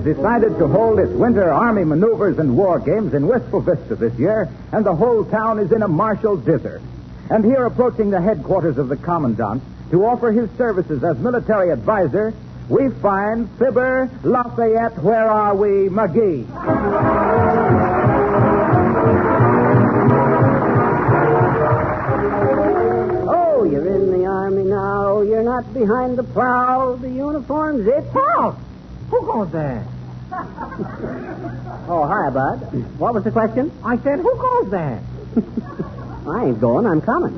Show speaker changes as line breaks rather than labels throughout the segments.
has decided to hold its winter Army maneuvers and war games in Wistful Vista this year, and the whole town is in a martial dither. And here, approaching the headquarters of the Commandant to offer his services as military advisor, we find Fibber, Lafayette, where are we, McGee.
Oh, you're in the Army now. You're not behind the plow. The uniform's it.
Halt! Who goes there?
Oh, hi, Bud. What was the question?
I said, who goes there?
I ain't going. I'm coming.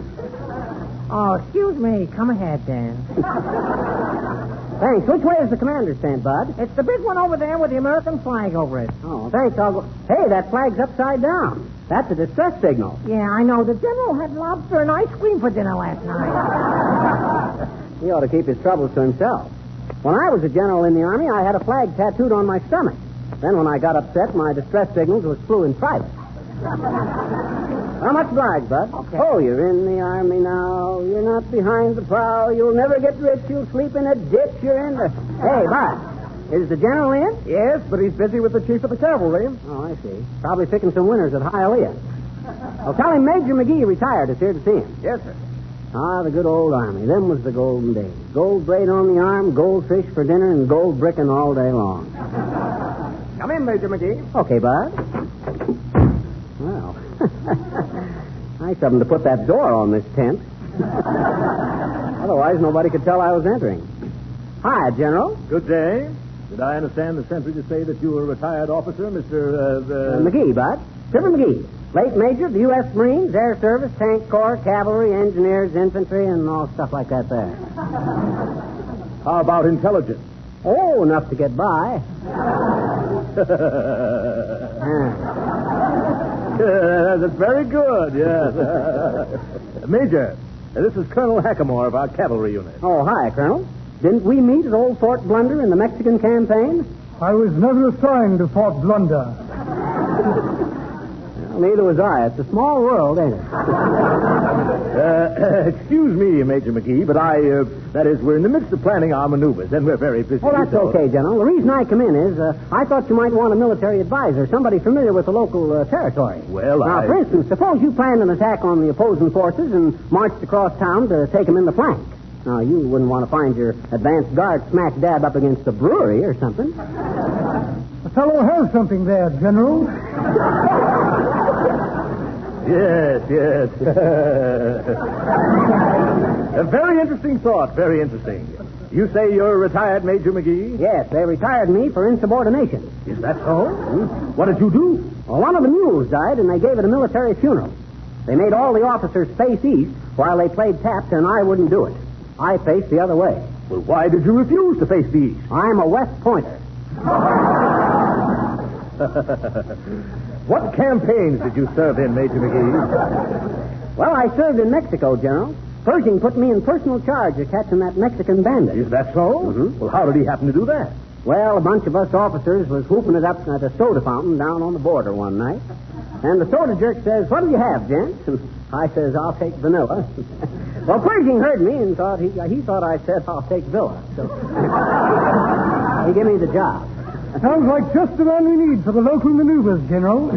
Oh, excuse me. Come ahead, then.
Thanks. Which way is the commander's tent, Bud?
It's the big one over there with the American flag over it.
Oh, thanks. I'll go. Hey, that flag's upside down. That's a distress signal.
Yeah, I know. The general had lobster and ice cream for dinner last night.
He ought to keep his troubles to himself. When I was a general in the Army, I had a flag tattooed on my stomach. Then when I got upset, my distress signals flew in private. How much obliged, Bud?
Okay.
Oh, you're in the Army now. You're not behind the plow. You'll never get rich. You'll sleep in a ditch. You're in the... Hey, Bud, is the general in?
Yes, but he's busy with the chief of the cavalry.
Oh, I see. Probably picking some winners at Hialeah. Well, tell him Major McGee retired is here to see him.
Yes, sir.
Ah, the good old Army. Them was the golden days. Gold braid on the arm, goldfish for dinner, and gold bricking all day long.
Come in, Major McGee.
Okay, Bud. Well, nice of them to put that door on this tent. Otherwise, nobody could tell I was entering. Hi, General.
Good day. Did I understand the sentry to say that you were a retired officer, Mr.
McGee, Bud. Fibber McGee. Late Major of the U.S. Marines, Air Service, Tank Corps, Cavalry, Engineers, Infantry, and all stuff like that there.
How about intelligence?
Oh, enough to get by.
That's very good, yes. Major, this is Colonel Hackamore of our cavalry unit.
Oh, hi, Colonel. Didn't we meet at old Fort Blunder in the Mexican campaign?
I was never assigned to Fort Blunder.
Well, neither was I. It's a small world, ain't it?
Excuse me, Major McGee, but that is, we're in the midst of planning our maneuvers, and we're very busy.
Oh, that's okay, General. The reason I come in is I thought you might want a military advisor, somebody familiar with the local territory.
Well,
Now, for instance, suppose you planned an attack on the opposing forces and marched across town to take them in the flank. Now, you wouldn't want to find your advanced guard smack dab up against a brewery or something.
The fellow has something there, General.
Yes. A very interesting thought, very interesting. You say you're retired, Major McGee?
Yes, they retired me for insubordination.
Is that so? What did you do?
Well, one of the mules died, and they gave it a military funeral. They made all the officers face east while they played taps, and I wouldn't do it. I faced the other way.
Well, why did you refuse to face the east?
I'm a West Pointer.
What campaigns did you serve in, Major McGee?
Well, I served in Mexico, General. Pershing put me in personal charge of catching that Mexican bandit.
Is that so?
Mm-hmm.
Well, how did he happen to do that?
Well, a bunch of us officers was whooping it up at a soda fountain down on the border one night. And the soda jerk says, "What do you have, gents?" And I says, "I'll take vanilla." Well, Pershing heard me and thought he thought I said, "I'll take Villa." So he gave me the job.
Sounds like just the man we need for the local maneuvers, General.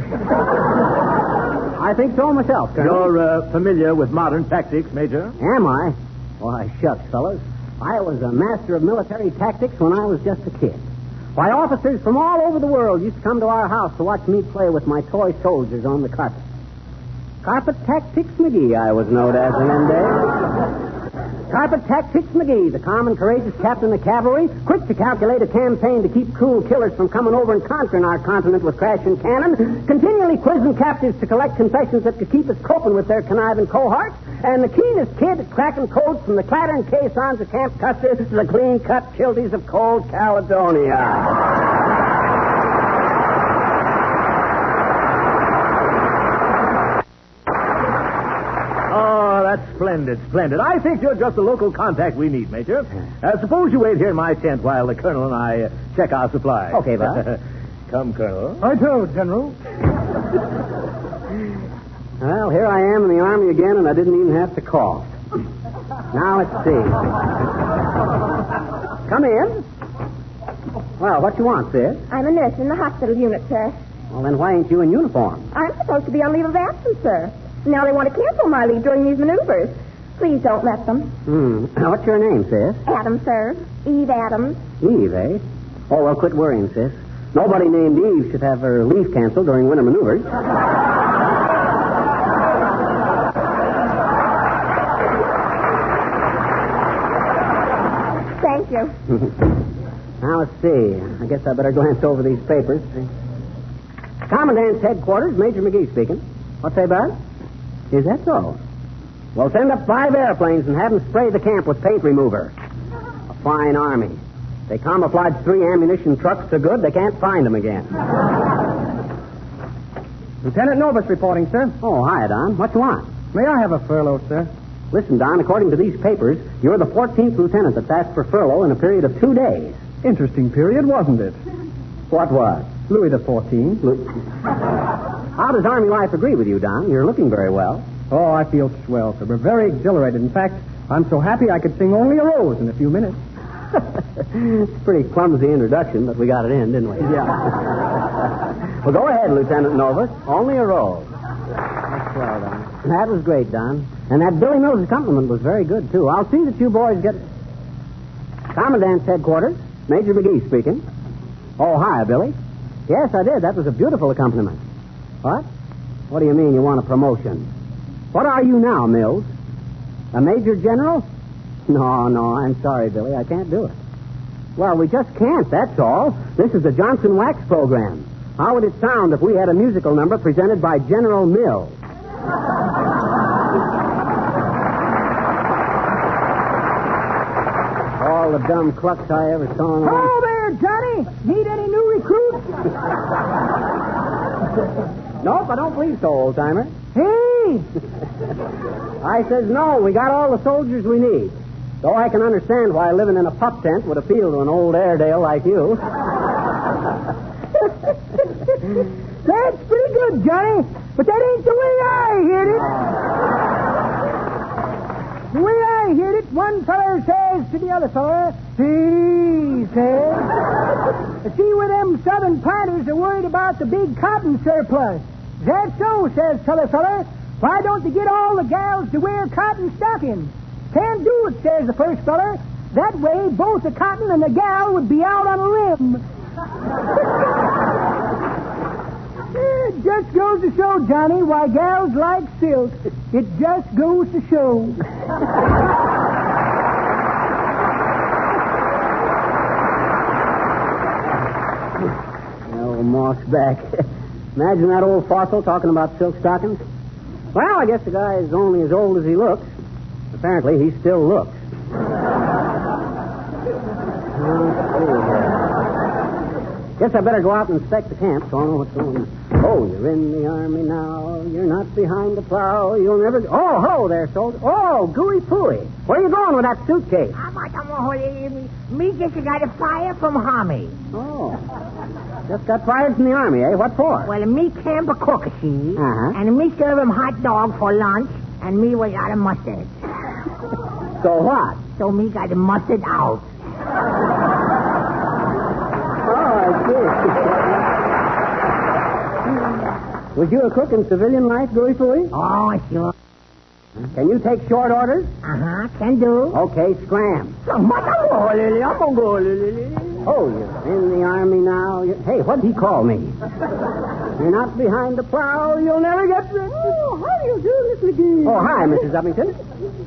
I think so myself, Colonel.
You're familiar with modern tactics, Major?
Am I? Why, shucks, fellas. I was a master of military tactics when I was just a kid. Why, officers from all over the world used to come to our house to watch me play with my toy soldiers on the carpet. Carpet Tactics McGee, I was known as in them days. Carpet Tactics McGee, the calm and courageous captain of cavalry, quick to calculate a campaign to keep cruel killers from coming over and conquering our continent with crashing cannon, continually quizzing captives to collect confessions that could keep us coping with their conniving cohorts, and the keenest kid at cracking codes from the clattering caissons of Camp Custer to the clean-cut childies of cold Caledonia.
Splendid, splendid. I think you're just the local contact we need, Major. Suppose you wait here in my tent while the Colonel and I check our supplies.
Okay, Bob.
Come, Colonel.
Righto, General.
Well, here I am in the Army again, and I didn't even have to cough. Now, let's see. Come in. Well, what you want, sis?
I'm a nurse in the hospital unit, sir.
Well, then why ain't you in uniform?
I'm supposed to be on leave of absence, sir. Now they want to cancel my leave during these maneuvers. Please don't let them.
What's your name, sis?
Adams, sir. Eve Adams.
Eve, eh? Oh, well, quit worrying, sis. Nobody named Eve should have her leave canceled during winter maneuvers.
Thank you.
Now, let's see. I guess I better glance over these papers. Commandant's headquarters, Major McGee speaking. What's that, Bud? Is that so? Well, send up 5 airplanes and have them spray the camp with paint remover. A fine army. They camouflaged 3 ammunition trucks so good they can't find them again.
Lieutenant Novus reporting, sir.
Oh, hi, Don. What you want?
May I have a furlough, sir?
Listen, Don, according to these papers, you're the 14th lieutenant that's asked for furlough in a period of 2 days.
Interesting period, wasn't it?
What was?
Louis XIV.
How does Army life agree with you, Don? You're looking very well.
Oh, I feel swell, sir. We're very exhilarated. In fact, I'm so happy I could sing Only a Rose in a few minutes.
It's a pretty clumsy introduction, but we got it in, didn't we?
Yeah.
Well, go ahead, Lieutenant Novus. Only a rose. That's well, Don. That was great, Don. And that Billy Mills' accompaniment was very good, too. I'll see that you boys get... Commandant's headquarters, Major McGee speaking. Oh, hi, Billy. Yes, I did. That was a beautiful accompaniment. What? What do you mean you want a promotion? What are you now, Mills? A major general? No, I'm sorry, Billy. I can't do it. Well, we just can't, that's all. This is the Johnson Wax program. How would it sound if we had a musical number presented by General Mills? All the dumb clucks I ever saw in my...
Hello there, Johnny. Need any new recruits?
Nope, I don't believe so, old-timer.
Hey!
I says no. We got all the soldiers we need. Though I can understand why living in a pup tent would appeal to an old Airedale like you.
That's pretty good, Johnny. But that ain't the way I heard it. The way I heard it, one feller says to the other feller, he says, see where them southern planters are worried about the big cotton surplus. Is that so, says t'other feller. Why don't they get all the gals to wear cotton stockings? Can't do it, says the first feller. That way, both the cotton and the gal would be out on a limb. It just goes to show, Johnny, why gals like silk. It just goes to show.
Oh, mossback. Imagine that old fossil talking about silk stockings. Well, I guess the guy is only as old as he looks. Apparently, he still looks. Guess I better go out and inspect the camp so I know what's going on. Oh, you're in the Army now. You're not behind the plow. You'll never... Oh, hello there, soldier. Oh, gooey pooey. Where are you going with that suitcase?
Me just got a fire from Army.
Oh. Just got fired from the Army, eh? What for?
Well, me camp a cook, see?
Uh-huh.
And me serve him hot dog for lunch, and me was out of mustard.
So what?
So me got the mustard out.
Oh, I see. Was you a cook in civilian life, gooey pooey?
Oh, sure.
Can you take short orders?
Uh-huh, can do.
Okay, scram. Oh, you're in the Army now. Hey, what'd he call me? You're not behind the plow. You'll never get...
Oh, how do you do, Miss McGee?
Oh, hi, Mrs. Uppington.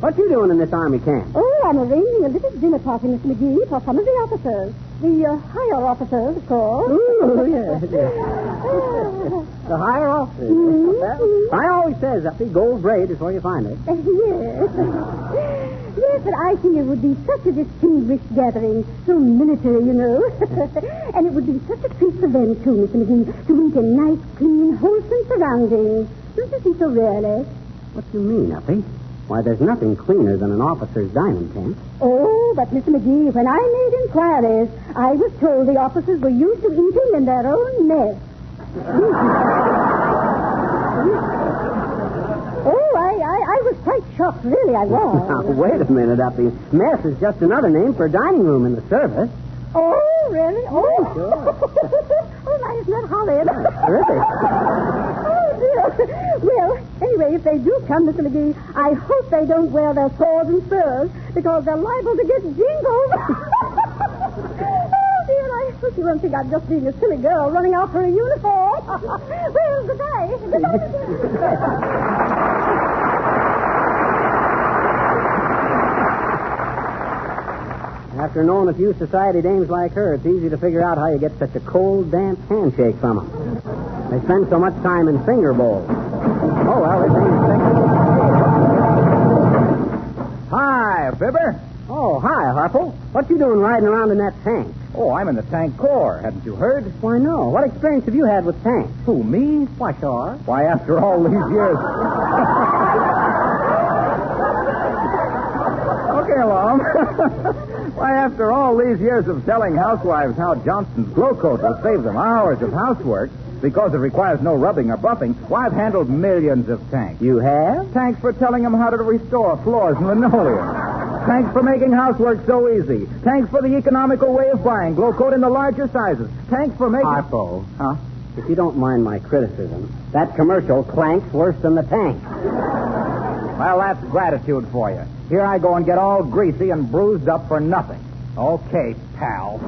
What you doing in this Army camp?
Oh, I'm arranging a little dinner party, Miss McGee, for some of the officers. The higher officers, of course.
Ooh, yes. The higher officers.
Mm-hmm.
I always says, Uppy, gold braid is where you find it.
Yes. Yes, but I think it would be such a distinguished gathering. So military, you know. And it would be such a treat for them, too, Miss McGee, to meet in nice, clean, wholesome surroundings. Don't you think so, really?
What do you mean, Uppy? Why, there's nothing cleaner than an officer's dining tent.
Oh, but, Mr. McGee, when I made inquiries, I was told the officers were used to eating in their own mess. Oh, I was quite shocked, really, I was.
Now, wait a minute, Uppy. Mess is just another name for a dining room in the service.
Oh, really? Oh, sure. Oh, that is not Holland.
Terrific.
Oh, dear. Well, anyway, if they do come, Mr. McGee, I hope they don't wear their swords and spurs, because they're liable to get jingled. Oh, dear, I hope you won't think I'm just being a silly girl running after a uniform. Well, goodbye. Goodbye.
After knowing a few society dames like her, it's easy to figure out how you get such a cold, damp handshake from them. They spend so much time in finger bowls. Oh, well, this ain't
Hi, Fibber.
Oh, hi, Harpo. What you doing riding around in that tank?
Oh, I'm in the tank corps. Hadn't you heard?
Why, no. What experience have you had with tanks?
Who, me?
Why, sure.
Why, after all these years... Okay, along. Why, after all these years of telling housewives how Johnson's Glow Coat will save them hours of housework because it requires no rubbing or buffing, why, I've handled millions of tanks.
You have?
Tanks for telling them how to restore floors and linoleum. Tanks for making housework so easy. Tanks for the economical way of buying Glow Coat in the larger sizes. Tanks for making...
Harpo.
Huh?
If you don't mind my criticism, that commercial clanks worse than the tank.
Well, that's gratitude for you. Here I go and get all greasy and bruised up for nothing. Okay, pal.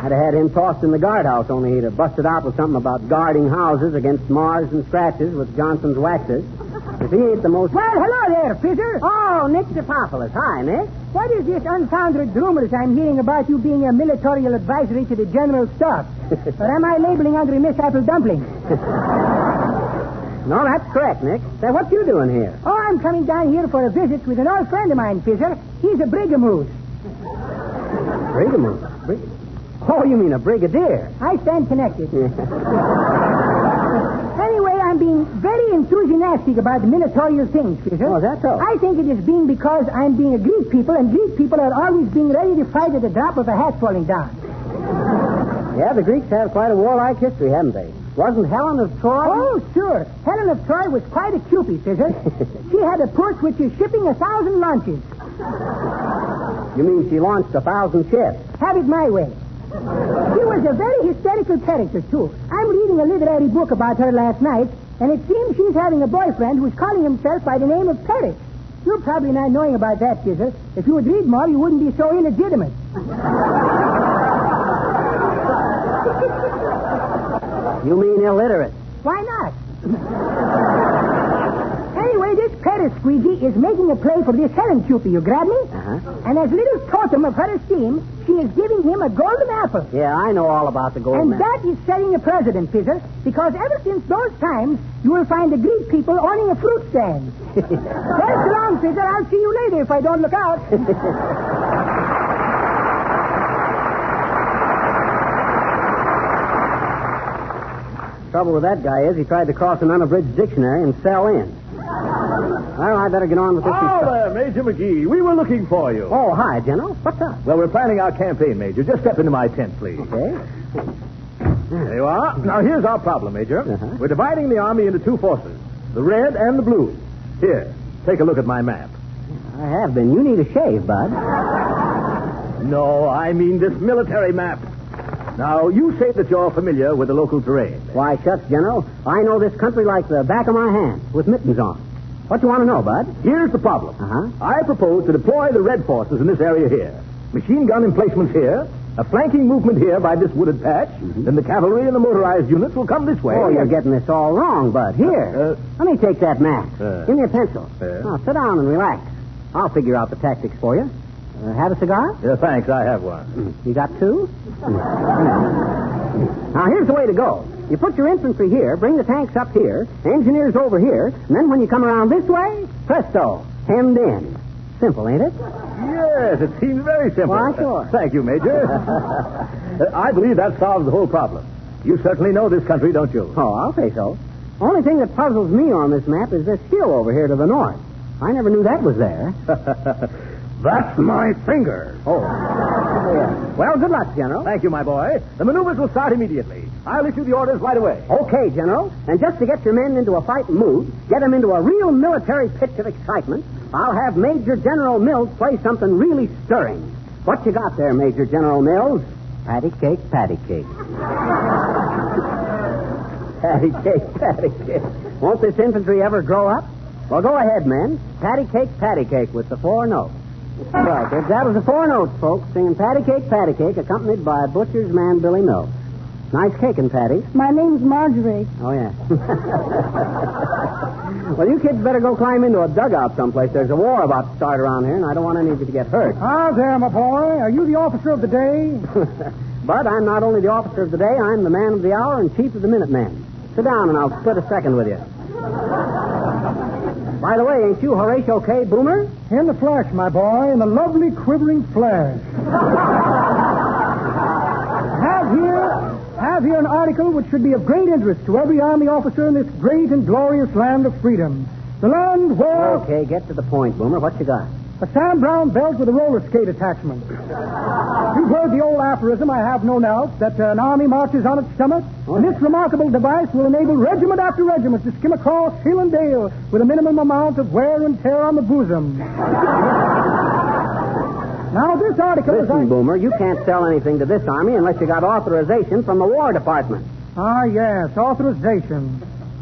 I'd have had him tossed in the guardhouse, only he'd have busted out with something about guarding houses against mars and scratches with Johnson's waxes. If he ain't the most...
Well, hello there, Fisher.
Oh, Nick DePopulis. Hi, Nick.
What is this unfounded rumors I'm hearing about you being a military advisory to the General Staff? Or am I labeling under a Miss Apple Dumpling?
No, that's correct, Nick. Say, what you doing here?
Oh, I'm coming down here for a visit with an old friend of mine, Fisher. He's a brigamoose.
Brigamoose? Oh, you mean a brigadier?
I stand connected. Anyway, I'm being very enthusiastic about military things, Fisher.
Oh, that's all.
I think it is being because I'm being a Greek people, and Greek people are always being ready to fight at the drop of a hat falling down.
Yeah, the Greeks have quite a warlike history, haven't they? Wasn't Helen of Troy?
Oh, sure. Helen of Troy was quite a cupid, Fisher. She had a purse which is shipping 1,000 launches.
You mean she launched 1,000 ships?
Have it my way. She was a very hysterical character, too. I'm reading a literary book about her last night, and it seems she's having a boyfriend who's calling himself by the name of Paris. You're probably not knowing about that, Fisher. If you would read more, you wouldn't be so illegitimate.
You mean illiterate?
Why not? Anyway, this Paris squeegee is making a play for this Helen Cupid, you grab me?
Uh-huh.
And as little totem of her esteem, she is giving him a golden apple.
Yeah, I know all about the golden
And
apple.
that is setting a precedent, Fisher, because ever since those times, you will find the Greek people owning a fruit stand. Well, so long, Fisher. I'll see you later if I don't look out.
Trouble with that guy is he tried to cross an unabridged dictionary and fell in. Well, I better get on with this.
Oh, there, Major McGee. We were looking for you.
Oh, hi, General. What's up?
Well, we're planning our campaign, Major. Just step into my tent, please.
Okay.
There you are. Now, here's our problem, Major.
Uh-huh.
We're dividing the army into two forces, the red and the blue. Here, take a look at my map.
I have been. You need a shave, bud.
No, I mean this military map. Now, you say that you're familiar with the local terrain.
Why, shucks, General. I know this country like the back of my hand, with mittens on. What you want to know, bud?
Here's the problem.
Uh-huh.
I propose to deploy the red forces in this area here. Machine gun emplacements here, a flanking movement here by this wooded patch, then the cavalry and the motorized units will come this way.
Oh, you're getting this all wrong, bud. Here. Let me take that map. Give me a pencil. Now, sit down and relax. I'll figure out the tactics for you. Have a cigar?
Thanks, I have one.
You got two? Now, here's the way to go. You put your infantry here, bring the tanks up here, engineers over here, and then when you come around this way, presto, hemmed in. Simple, ain't it?
Yes, it seems very simple.
Why, sure.
Thank you, Major. I believe that solves the whole problem. You certainly know this country, don't you?
Oh, I'll say so. Only thing that puzzles me on this map is this hill over here to the north. I never knew that was there.
That's my finger.
Oh. Yeah. Well, good luck, General.
Thank you, my boy. The maneuvers will start immediately. I'll issue the orders right away.
Okay, General. And just to get your men into a fighting mood, get them into a real military pitch of excitement, I'll have Major General Mills play something really stirring. What you got there, Major General Mills? Patty cake, patty cake. Patty cake, patty cake. Won't this infantry ever grow up? Well, go ahead, men. Patty cake with the 4 notes. Right, that was the 4 notes, folks, singing patty cake, accompanied by butcher's man Billy Mills. Nice caking, Patty.
My name's Marjorie.
Oh, yeah. Well, you kids better go climb into a dugout someplace. There's a war about to start around here, and I don't want any of you to get hurt.
Ah, there, my boy. Are you the officer of the day?
But I'm not only the officer of the day, I'm the man of the hour and chief of the Minutemen. Sit down, and I'll split a second with you. By the way, ain't you Horatio K. Boomer?
In the flesh, my boy, in the lovely quivering flesh. Have here an article which should be of great interest to every Army officer in this great and glorious land of freedom. The land where...
Okay, get to the point, Boomer. What you got?
A Sam Brown belt with a roller skate attachment. You've heard the old aphorism, I have no doubt, that an army marches on its stomach. And this remarkable device will enable regiment after regiment to skim across hill and dale with a minimum amount of wear and tear on the bosom. Now, this article
Listen, Boomer, you can't sell anything to this army unless you got authorization from the War Department.
Ah, yes, authorization.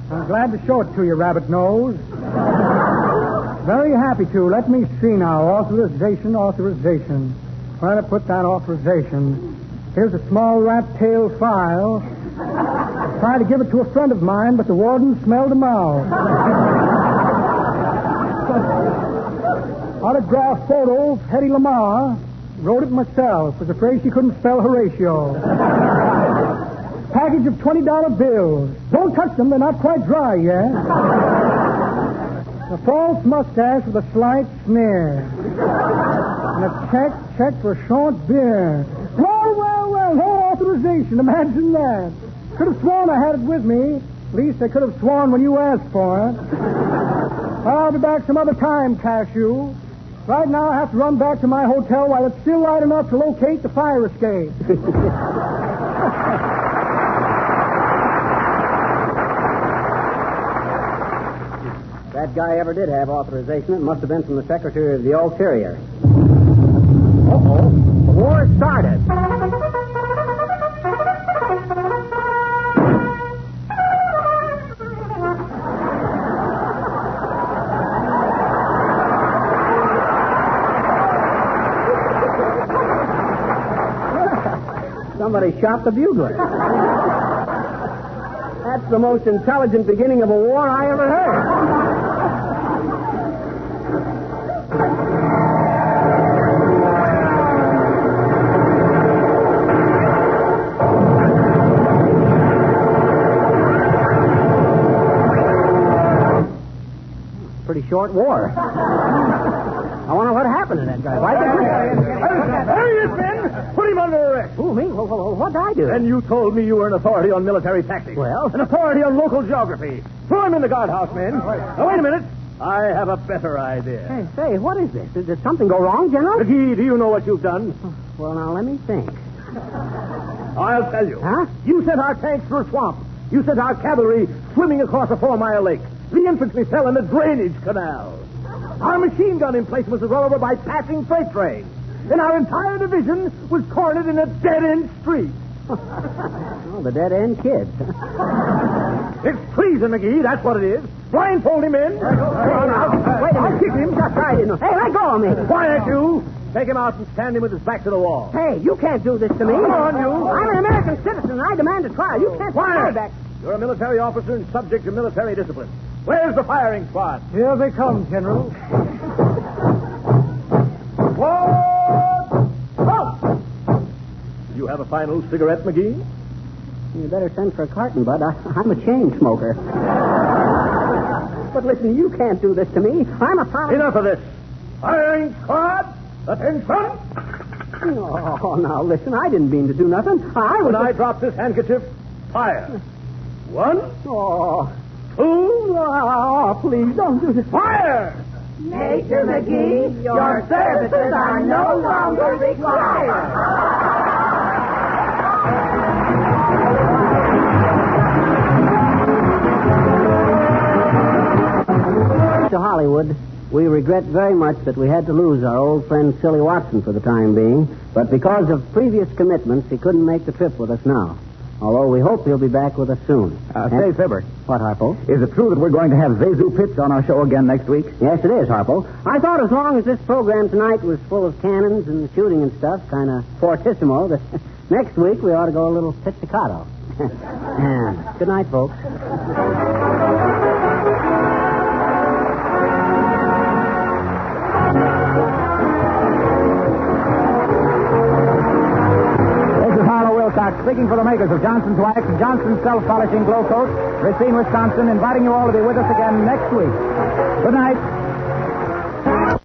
I'm glad to show it to you, Rabbit Nose. Very happy to. Let me see now. Authorization. Where to put that authorization? Here's a small rat-tail file. Tried to give it to a friend of mine, but the warden smelled him out. Autographed photo of Hetty Lamar. Wrote it myself. Was afraid she couldn't spell Horatio. Package of $20 bills. Don't touch them. They're not quite dry yet. A false mustache with a slight sneer. And a check for a short beer. Well, no authorization. Imagine that. Could have sworn I had it with me. At least I could have sworn when you asked for it. I'll be back some other time, Cashew. Right now I have to run back to my hotel while it's still light enough to locate the fire escape.
That guy ever did have authorization. It must have been from the Secretary of the Ulterior. Uh-oh. The war started. Somebody shot the bugler. That's the most intelligent beginning of a war I ever heard. Pretty short war. I wonder what happened to that guy. Why did
There he is, Ben! Put him under arrest.
Who, me? What did I do?
And you told me you were an authority on military tactics.
Well?
An authority on local geography. Throw him in the guardhouse, men. Now, wait a minute. I have a better idea.
Hey, say, what is this? Did something go wrong, General?
McGee, do you know what you've done?
Well, now, let me think.
I'll tell you.
Huh?
You sent our tanks through a swamp. You sent our cavalry swimming across a 4-mile lake. The infantry fell in the drainage canal. Our machine gun emplacements were run over by passing freight trains. And our entire division was cornered in a dead-end street.
Oh, the dead-end kids.
It's treason, McGee. That's what it is. Blindfold him in.
Wait a minute.
I'll kick him.
That's right. Hey, let go of me.
Quiet, you. Take him out and stand him with his back to the wall.
Hey, you can't do this to me.
Come on, you.
I'm an American citizen, and I demand a trial. You can't
Quiet.
stand back.
You're a military officer and subject to military discipline. Where's the firing squad?
Here they come, General.
You have a final cigarette, McGee?
You better send for a carton, Bud. I'm a chain smoker. But listen, you can't do this to me. I'm a promise.
Enough of this. Firing squad, attention.
Oh, now listen, I didn't mean to do nothing.
When I drop this handkerchief, fire. 1,
Oh.
2,
Oh, please don't do this.
fire!
Major McGee, your services are no longer required.
To Hollywood, We regret very much that we had to lose our old friend Silly Watson for the time being, but because of previous commitments, he couldn't make the trip with us now. Although we hope he'll be back with us soon.
Say, Fibber.
What, Harpo?
Is it true that we're going to have Zazu Pitts on our show again next week?
Yes, it is, Harpo. I thought as long as this program tonight was full of cannons and shooting and stuff, kind of fortissimo, that next week we ought to go a little pizzicato. Good night, folks.
Speaking for the makers of Johnson's Wax and Johnson's Self-Polishing Glow Coat, Racine, Wisconsin, inviting you all to be with us again next week. Good night.